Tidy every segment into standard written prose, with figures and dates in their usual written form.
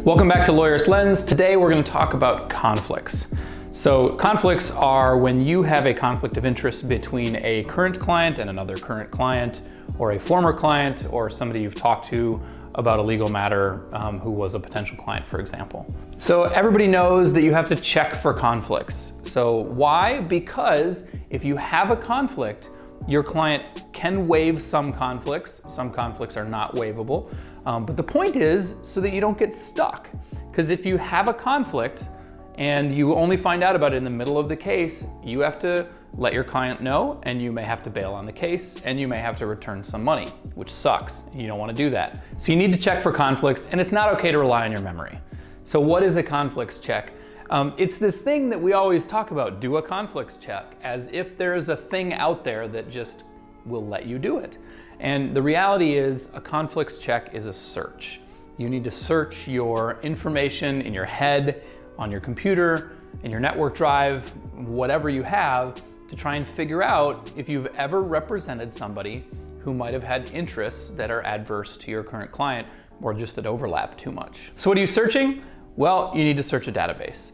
Welcome back to Lawyerist Lens. Today we're going to talk about conflicts. So conflicts are when you have a conflict of interest between a current client and another current client, or a former client, or somebody you've talked to about a legal matter who was a potential client, for example. So everybody knows that you have to check for conflicts. So why? Because if you have a conflict, your client can waive some conflicts. Some conflicts are not waivable. But the point is so that you don't get stuck. Because if you have a conflict and you only find out about it in the middle of the case, you have to let your client know, and you may have to bail on the case, and you may have to return some money, which sucks. You don't want to do that. So you need to check for conflicts, and it's not okay to rely on your memory. So what is a conflicts check? It's this thing that we always talk about, do a conflicts check, as if there's a thing out there that just will let you do it. And the reality is a conflicts check is a search. You need to search your information in your head, on your computer, in your network drive, whatever you have, to try and figure out if you've ever represented somebody who might have had interests that are adverse to your current client, or just that overlap too much. So what are you searching? Well, you need to search a database.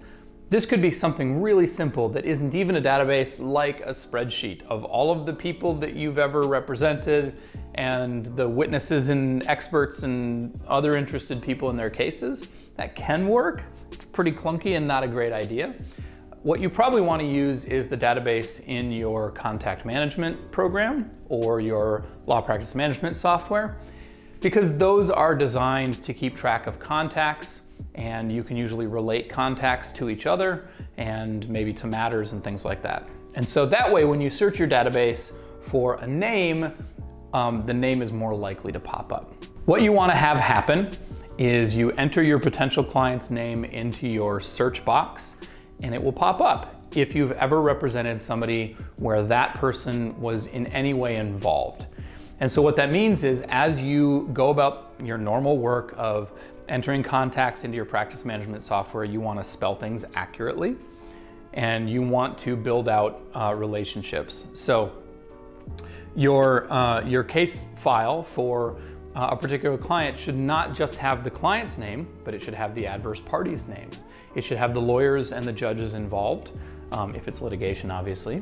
This could be something really simple that isn't even a database, like a spreadsheet of all of the people that you've ever represented and the witnesses and experts and other interested people in their cases. That can work. It's pretty clunky and not a great idea. What you probably want to use is the database in your contact management program or your law practice management software, because those are designed to keep track of contacts, and you can usually relate contacts to each other and maybe to matters and things like that. And so that way, when you search your database for a name, the name is more likely to pop up. What you want to have happen is you enter your potential client's name into your search box, and it will pop up if you've ever represented somebody where that person was in any way involved. And so what that means is, as you go about your normal work of entering contacts into your practice management software, you want to spell things accurately, and you want to build out relationships. So your case file for a particular client should not just have the client's name, but it should have the adverse parties' names. It should have the lawyers and the judges involved, if it's litigation, obviously.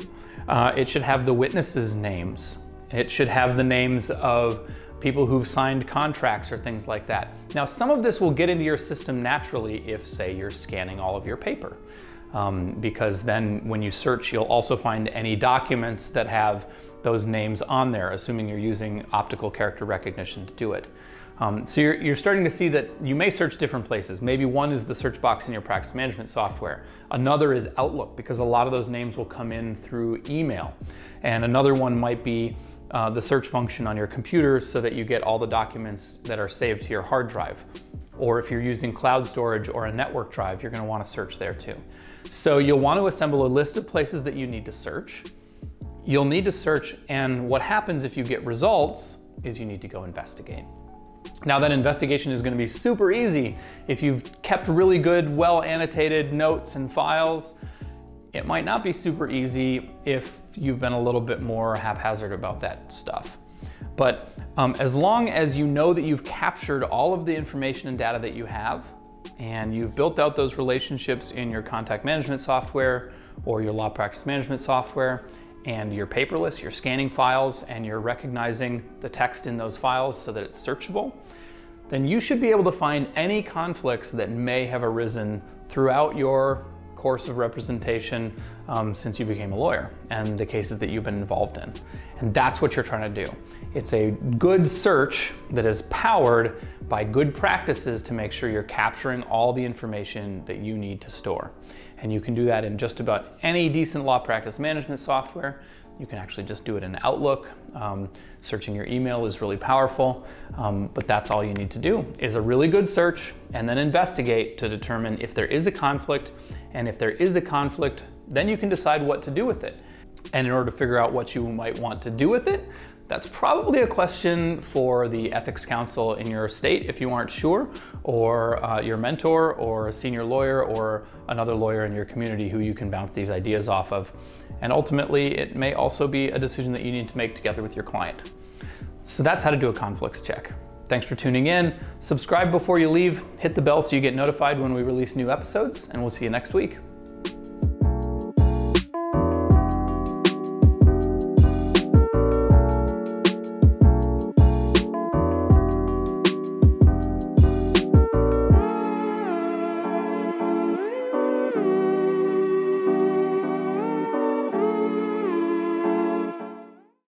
It should have the witnesses' names. It should have the names of people who've signed contracts or things like that. Now, some of this will get into your system naturally if, say, you're scanning all of your paper, because then when you search, you'll also find any documents that have those names on there, assuming you're using optical character recognition to do it. So you're starting to see that you may search different places. Maybe one is the search box in your practice management software. Another is Outlook, because a lot of those names will come in through email. And another one might be the search function on your computer, so that you get all the documents that are saved to your hard drive. Or if you're using cloud storage or a network drive, you're going to want to search there too. So you'll want to assemble a list of places that you need to search. You'll need to search, and what happens if you get results is you need to go investigate. Now, that investigation is going to be super easy if you've kept really good, well annotated notes and files. It might not be super easy if you've been a little bit more haphazard about that stuff. But as long as you know that you've captured all of the information and data that you have, and you've built out those relationships in your contact management software or your law practice management software, and you're paperless, you're scanning files, and you're recognizing the text in those files so that it's searchable, then you should be able to find any conflicts that may have arisen throughout your course of representation since you became a lawyer and the cases that you've been involved in. And that's what you're trying to do. It's a good search that is powered by good practices to make sure you're capturing all the information that you need to store. And you can do that in just about any decent law practice management software. You can actually just do it in Outlook. Searching your email is really powerful, but that's all you need to do is a really good search, and then investigate to determine if there is a conflict. And if there is a conflict, then you can decide what to do with it. And in order to figure out what you might want to do with it, that's probably a question for the ethics counsel in your state if you aren't sure, or your mentor or a senior lawyer or another lawyer in your community who you can bounce these ideas off of. And ultimately, it may also be a decision that you need to make together with your client. So that's how to do a conflicts check. Thanks for tuning in. Subscribe before you leave, hit the bell so you get notified when we release new episodes, and we'll see you next week.